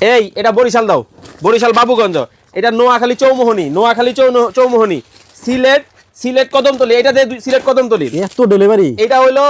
এই এটা বরিশাল দাও, বরিশাল বাবুগঞ্জ, এটা নোয়াখালী চৌমোহনী, নোয়াখালী চৌমোহনী, সিলেট, সিলেট কদমতলি, এটা সিলেট কদমতলি। এত ডেলিভারি? এটা হলো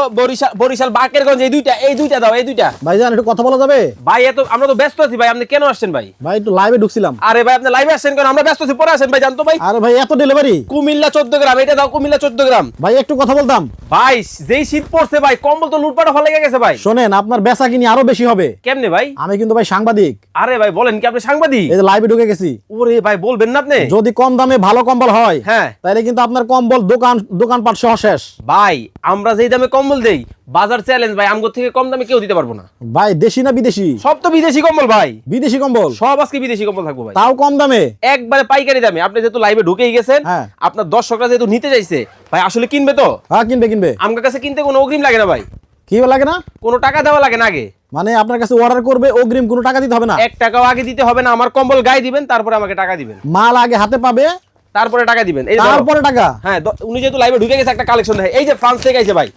বরিশাল বাকেরগঞ্জ। এই দুইটা দাও, এই দুইটা। ভাইজান একটু কথা বলা যাবে? ভাই এত আমরা তো ব্যস্ত আছি ভাই, আপনি কেন আসছেন ভাই? ভাই একটু লাইভে ঢুকছিলাম। আরে ভাই আপনি লাইভে আসছেন কেন? আমরা ব্যস্ত আছি, পরে আসেন ভাই, জানতো ভাই। আরে ভাই এত ডেলিভারি? কুমিল্লা 14 গ্রাম, এটা দাও কুমিল্লা 14 গ্রাম। ভাই একটু কথা বলতাম। ভাই যেই শীত পড়ছে ভাই, কম্বল তো লুটপাট হয়ে লেগে গেছে ভাই। শোনেন, আপনার বেচা কিনি আরো বেশি হবে। কেমনে ভাই? আমি কিন্তু ভাই সাংবাদিক। আরে ভাই বলেন কি, আপনি সাংবাদিক? এই যে লাইভে ঢুকে গেছি। ওরে ভাই বলবেন না আপনি? যদি কম দামে ভালো কম্বল হয়, হ্যাঁ, তাহলে কিন্তু আপনার কম্বল দোকানপাট সহ শেষ। ভাই আমরা যেই দামে কম্বল দেই, বাজার চ্যালেঞ্জ ভাই, আমগো থেকে কম দামে কেউ দিতে পারবো না ভাই। দেশি না বিদেশি? সব তো বিদেশি কম্বল ভাই। বিদেশি কম্বল সব আজকে বিদেশি কম্বল থাকবো ভাই, তাও কম দামে, একবারে পাইকারি দামে। আপনি যেহেতু লাইভে ঢুকেই গেছেন, হ্যাঁ, আপনার দর্শকরা যেহেতু নিতে চাইছে ভাই, আসলে কিনবে তো? হ্যাঁ কিনবে। আমার কাছে কিনতে কোনো অগ্রিম লাগে না ভাই। কি লাগে না? কোনো টাকা দেওয়া লাগে না আগে। মানে আপনার কাছে অর্ডার করবে, অগ্রিম কোনো টাকা দিতে হবে না? 1 টাকাও আগে দিতে হবে না। আমার কম্বল গায়ে দিবেন, তারপরে আমাকে টাকা দিবেন। মাল আগে হাতে পাবে, তারপরে টাকা দিবেন। এই তারপরে টাকা? হ্যাঁ, উনি যেহেতু লাইভে ঢুকে গেছে, একটা কালেকশন দেখে। এই যে ফ্রান্স থেকে আইছে ভাই,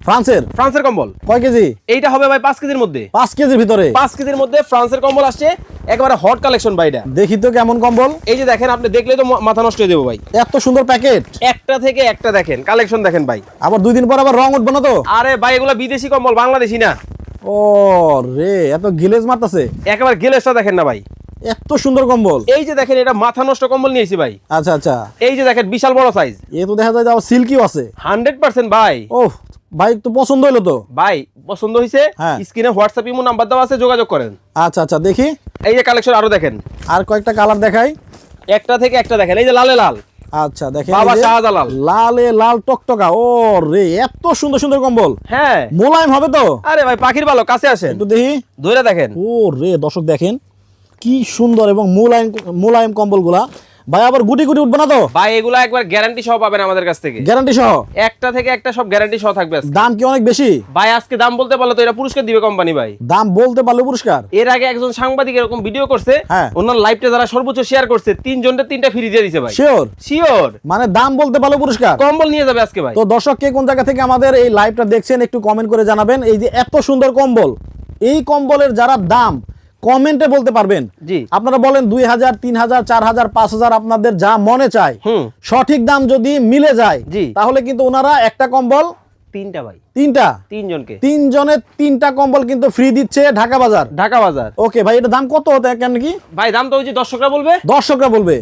ফ্রান্সের কম্বল। কয় কেজি? এইটা হবে ভাই 5 কেজির মধ্যে। 5 কেজির ভিতরে? 5 কেজির মধ্যে ফ্রান্সের কম্বল আসছে, একেবারে হট কালেকশন ভাই। এটা দেখি তো কেমন কম্বল। এই যে দেখেন, আপনি দেখলে তো মাথা নষ্ট হয়ে যাবে ভাই। এত সুন্দর প্যাকেট, একটা থেকে একটা দেখেন, কালেকশন দেখেন ভাই। আবার 2 দিন পর আবার রং উঠবে না তো? আরে ভাই এগুলা বিদেশি কম্বল, বাংলাদেশি না। ও রে, এত গিলেজ মারতাছে। একেবারে গেলেসটা দেখেন না ভাই, এত সুন্দর কম্বল। এই যে দেখেন, এটা মাথা নষ্ট কম্বল নিয়েছি ভাই। আচ্ছা। এই যে দেখেন, বিশাল বড় সাইজ। এ তো দেখা যায় যে সিল্কিও আছে। 100% ভাই। ওহ ভাই, তো পছন্দ হলো তো? ভাই পছন্দ হয়েছে, হ্যাঁ। স্ক্রিনে হোয়াটসঅ্যাপ ইমো নাম্বার দেওয়া আছে, যোগাযোগ করেন। আচ্ছা দেখি। এই যে কালেকশন আরো দেখেন, আর কয়েকটা কালার দেখাই। একটা থেকে একটা দেখেন। এই যে লালে লাল, আচ্ছা দেখেন, বাবা এই যে শাহজালাল। লালে লাল টকটকা। ও রে, এত সুন্দর সুন্দর কম্বল। হ্যাঁ, মোলায়েম হবে তো? আরে ভাই পাখির ভালো, কাছে আসেন একটু দেখি, ধরে দেখেন। ও রে, দর্শক দেখেন কি সুন্দর এবং মোলায়েম কম্বলগুলা। ভাই আবার গুটি উঠবে না তো? ভাই এগুলা একবার গ্যারান্টি সহ পাবেন আমাদের কাছ থেকে। গ্যারান্টি সহ? একটা থেকে একটা সব গ্যারান্টি সহ থাকবে আজকে। দাম কি অনেক বেশি? ভাই আজকে দাম বলতে পারলে তো এটা পুরস্কার দিবে কোম্পানি ভাই। দাম বলতে পারলে পুরস্কার? এর আগে একজন সাংবাদিক এরকম ভিডিও করছে, হ্যাঁ, ওনার লাইভটা যারা সর্বোচ্চ শেয়ার করছে, 3 জনের 3টা ফ্রি দিয়ে দিয়েছে ভাই। শিওর মানে দাম বলতে পারলে পুরস্কার, কম্বল নিয়ে যাবে আজকে ভাই। তো দর্শক কে কোন জায়গা থেকে আমাদের এই লাইভটা দেখছেন একটু কমেন্ট করে জানাবেন। এই যে এত সুন্দর কম্বল, এই কম্বলের যারা দাম কমেন্টে বলতে পারবেন। জি, আপনারা বলেন 2000, 3000, 4000, 5000, আপনাদের যা মনে চায়, সঠিক দাম যদি মিলে যায়, তাহলে কিন্তু ওনারা একটা কম্বল 3টা ভাই, 3 জনকে 3 জনের 3টা কম্বল কিন্তু ফ্রি দিচ্ছে ঢাকা বাজার। ওকে ভাই, এটা দাম কত হতে কেন কি? ভাই দাম তো ওই যে দর্শকরা বলবে,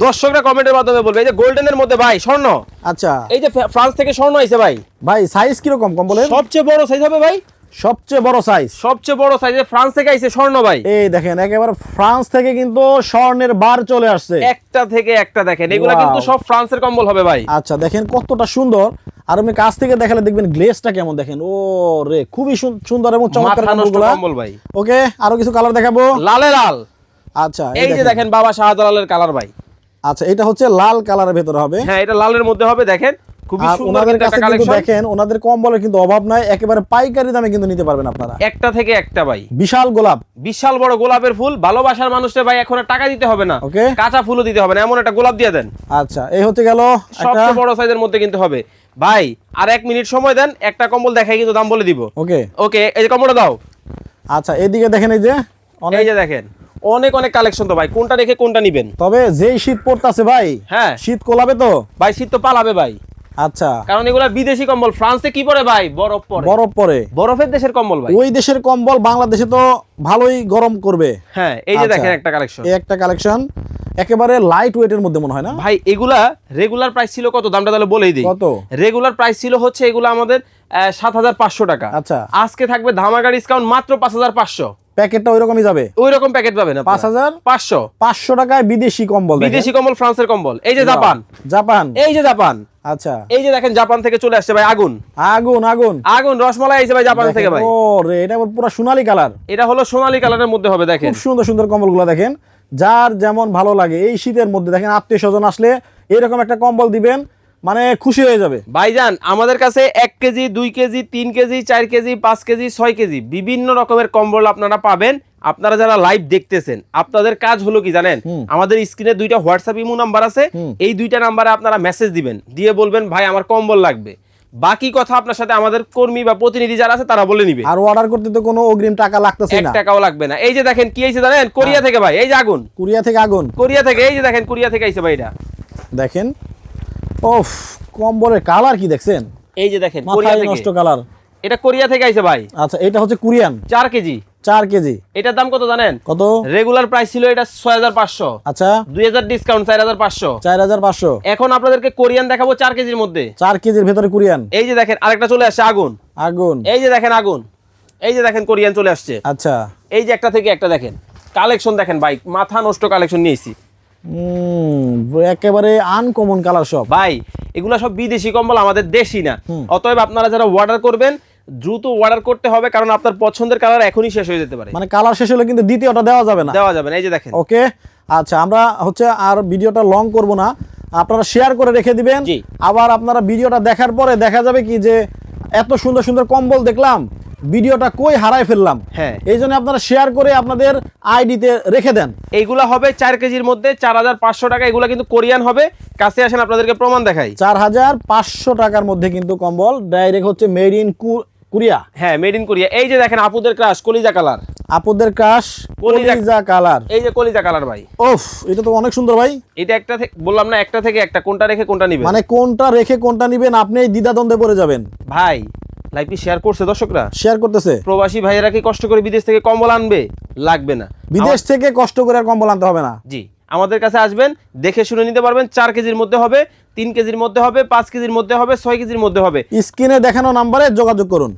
দর্শকরা কমেন্টের মাধ্যমে বলবে। এই যে গোল্ডেনের মধ্যে ভাই স্বর্ণ। আচ্ছা, এই যে ফ্রান্স থেকে স্বর্ণ আইছে ভাই। ভাই সাইজ কি রকম কম্বলের? সবচেয়ে বড় সাইজ হবে ভাই, সবচেয়ে বড় সাইজে ফ্রান্স থেকে আইছে স্বর্ণ ভাই। এই দেখেন, একেবারে ফ্রান্স থেকে কিন্তু স্বর্ণের বার চলে আসছে। একটা থেকে একটা দেখেন, এগুলা কিন্তু সব ফ্রান্সের কম্বল হবে ভাই। আচ্ছা দেখেন কতটা সুন্দর, আর আমি কাছ থেকে দেখালে দেখবেন গ্লেজটা কেমন। দেখেন, ও রে, খুবই সুন্দর এবং চমৎকার কম্বল ভাই। ওকে, আরো কিছু কালার দেখাবো। লালে লাল। আচ্ছা, এই যে দেখেন বাবা শাহজালালের কালার ভাই। আচ্ছা, এটা হচ্ছে লাল কালারের ভেতরে হবে। হ্যাঁ, এটা লালের মধ্যে হবে। দেখেন খুবই সুন্দর একটা কালেকশন। দেখেন ওনাদের কম্বলের কিন্তু অভাব নাই, একেবারে পাইকারি দামে কিন্তু নিতে পারবেন আপনারা। একটা থেকে একটা ভাই, বিশাল গোলাপ, বিশাল বড় গোলাপের ফুল। ভালোবাসার মানুষের ভাই এখন আর টাকা দিতে হবে না, ওকে, কাঁচা ফুলও দিতে হবে না, এমন একটা গোলাপ দিয়ে দেন। আচ্ছা, এই হচ্ছে গেল সবচেয়ে বড় সাইজের মধ্যে কিন্তু হবে ভাই। আর 1 মিনিট সময় দেন, একটা কম্বল দেখাই কিন্তু দাম বলে দিব। ওকে, এই যে কম্বলটা দাও। আচ্ছা, এইদিকে দেখেন, এই যে দেখেন অনেক কালেকশন তো ভাই, কোনটা রেখে কোনটা নিবেন। তবে যেই শীত পড়তাছে ভাই, হ্যাঁ শীত কোলাবে তো ভাই, শীত তো পালাবে ভাই। আচ্ছা, কারণ এগুলা বিদেশি কম্বল। ফ্রান্সে কি পড়ে ভাই? বরফ পড়ে, বরফের দেশের কম্বল ভাই। ওই দেশের কম্বল বাংলাদেশে তো ভালোই গরম করবে। হ্যাঁ, এই যে দেখেন একটা কালেকশন, একটা কালেকশন একেবারে লাইট ওয়েটের মধ্যে মনে হয় না ভাই। এগুলা রেগুলার প্রাইস ছিল কত? দামটা তাহলে বলেই দিই। কত রেগুলার প্রাইস ছিল হচ্ছে এগুলা আমাদের 7500 টাকা। আচ্ছা, আজকে থাকবে ধামাকা ডিসকাউন্ট মাত্র 5500। প্যাকেটটা ওইরকমই যাবে, ওইরকম প্যাকেট পাবেন 5500 টাকায় বিদেশি কম্বল। বিদেশি কম্বল, ফ্রান্সের কম্বল। এই যে জাপান, এই যে জাপান। আচ্ছা, এই যে দেখেন জাপান থেকে চলে আসছে ভাই আগুন রসমালাই আইছে ভাই জাপান থেকে ভাই। ও রে, এটা পুরো সোনালী কালার। এটা হলো সোনালী কালারের মধ্যে হবে। দেখেন খুব সুন্দর সুন্দর কম্বলগুলো দেখেন, যার যেমন ভালো লাগে এই শীতের মধ্যে। দেখেন আত্মীয় স্বজন আসলে এরকম একটা কম্বল দিবেন, মানে খুশি হয়ে যাবে ভাইজান। আমাদের কাছে 1 KG, 2 KG, 3 KG, 4 KG, 5 KG, 6 KG বিভিন্ন রকমের কম্বল আপনারা পাবেন। আপনারা যারা লাইভ দেখতেছেন, আপনাদের কাজ হলো কি জানেন? আমাদের স্ক্রিনে 2টা হোয়াটসঅ্যাপ ইমো নাম্বার আছে, এই 2টা নাম্বারে আপনারা মেসেজ দিবেন, দিয়ে বলবেন ভাই আমার কম্বল লাগবে। বাকি কথা আপনার সাথে আমাদের কর্মী বা প্রতিনিধি যারা আছে তারা বলে নিবে। আর অর্ডার করতে তো কোনো অগ্রিম টাকা লাগতেছে 1 না, টাকাও লাগবে না। এই যে দেখেন কি আইছে জানেন, কোরিয়া থেকে ভাই, এই যে আগুন, কুরিয়া থেকে আগুন, কোরিয়া থেকে, এই যে দেখেন কোরিয়া থেকে আইছে ভাই এটা দেখেন। ওফ, কম্বলের কালার কি দেখছেন, এই যে দেখেন কোরিয়া মাথায় থেকে, নষ্ট কালার। এটা কোরিয়া থেকে আইছে ভাই। আচ্ছা, এটা হচ্ছে কোরিয়ান 4 কেজি, 4 কেজি। এটার দাম কত জানেন? কত? রেগুলার প্রাইস ছিল এটা 6500, আচ্ছা, 2000 ডিসকাউন্ট 4500। 4500। এখন আপনাদেরকে কোরিয়ান দেখাবো 4 কেজির মধ্যে। 4 কেজির ভেতরে কোরিয়ান। এই যে দেখেন আরেকটা চলে আসছে আগুন, আগুন। এই যে দেখেন আগুন, এই যে দেখেন কোরিয়ান চলে আসছে। আচ্ছা, এই যে একটা থেকে একটা দেখেন কালেকশন দেখেন ভাই, মাথা নষ্ট কালেকশন নিয়েছি একেবারে আনকমন কালার সব ভাই। এগুলা সব বিদেশি কম্বল, আমাদের দেশি না। অতএব আপনারা যারা অর্ডার করবেন দ্রুত অর্ডার করতে হবে, কারণ আপনার পছন্দের কালার এখনই শেষ হয়ে যেতে পারে। মানে কালার শেষ হলে কিন্তু দ্বিতীয়টা দেওয়া যাবে না, দেওয়া যাবে না। এই যে দেখেন। ওকে, আচ্ছা, আমরা হচ্ছে আর ভিডিওটা লং করব না, আপনারা শেয়ার করে রেখে দিবেন। জি। আবার আপনারা ভিডিওটা দেখার পরে দেখা যাবে কি যে এত সুন্দর সুন্দর কম্বল দেখলাম, ভিডিওটা কই হারায় ফেললাম। হ্যাঁ, এই জন্য আপনারা শেয়ার করে আপনাদের আইডিতে রেখে দেন। এইগুলা হবে 4 কেজির মধ্যে 4500 টাকা। এগুলা কিন্তু কোরিয়ান হবে। কাছে আসেন আপনাদেরকে প্রমাণ দেখাই। 4500 টাকার মধ্যে কিন্তু কম্বল ডাইরেক্ট হচ্ছে মেড ইন কোরিয়া। হ্যাঁ, মেড ইন কোরিয়া। এই যে দেখেন আপুদের ক্রাশ কলিজা কালার, আপুদের ক্রাশ কলিজা কালার। এই যে কলিজা কালার ভাই, ওফ, এটা তো অনেক সুন্দর ভাই। এটা একটা বললাম না, একটা থেকে একটা, কোনটা রেখে কোনটা নিবেন। মানে কোনটা রেখে কোনটা নিবেন আপনি দ্বিধাদ্বন্দ্বে পড়ে যাবেন। ভাই লাইভটি শেয়ার করছে দর্শকরা, শেয়ার করতেছে। প্রবাসী ভাইয়েরা কি কষ্ট করে বিদেশ থেকে কম্বল আনবে? লাগবে না। বিদেশ থেকে কষ্ট করে আর কম্বল আনতে হবে না। জি, আমাদের কাছে আসবেন, দেখে শুনে নিতে পারবেন। 4 কেজির মধ্যে হবে, 3 কেজির মধ্যে হবে, 5 কেজির মধ্যে হবে, 6 কেজির মধ্যে হবে। স্ক্রিনে দেখানো নাম্বারে যোগাযোগ করুন।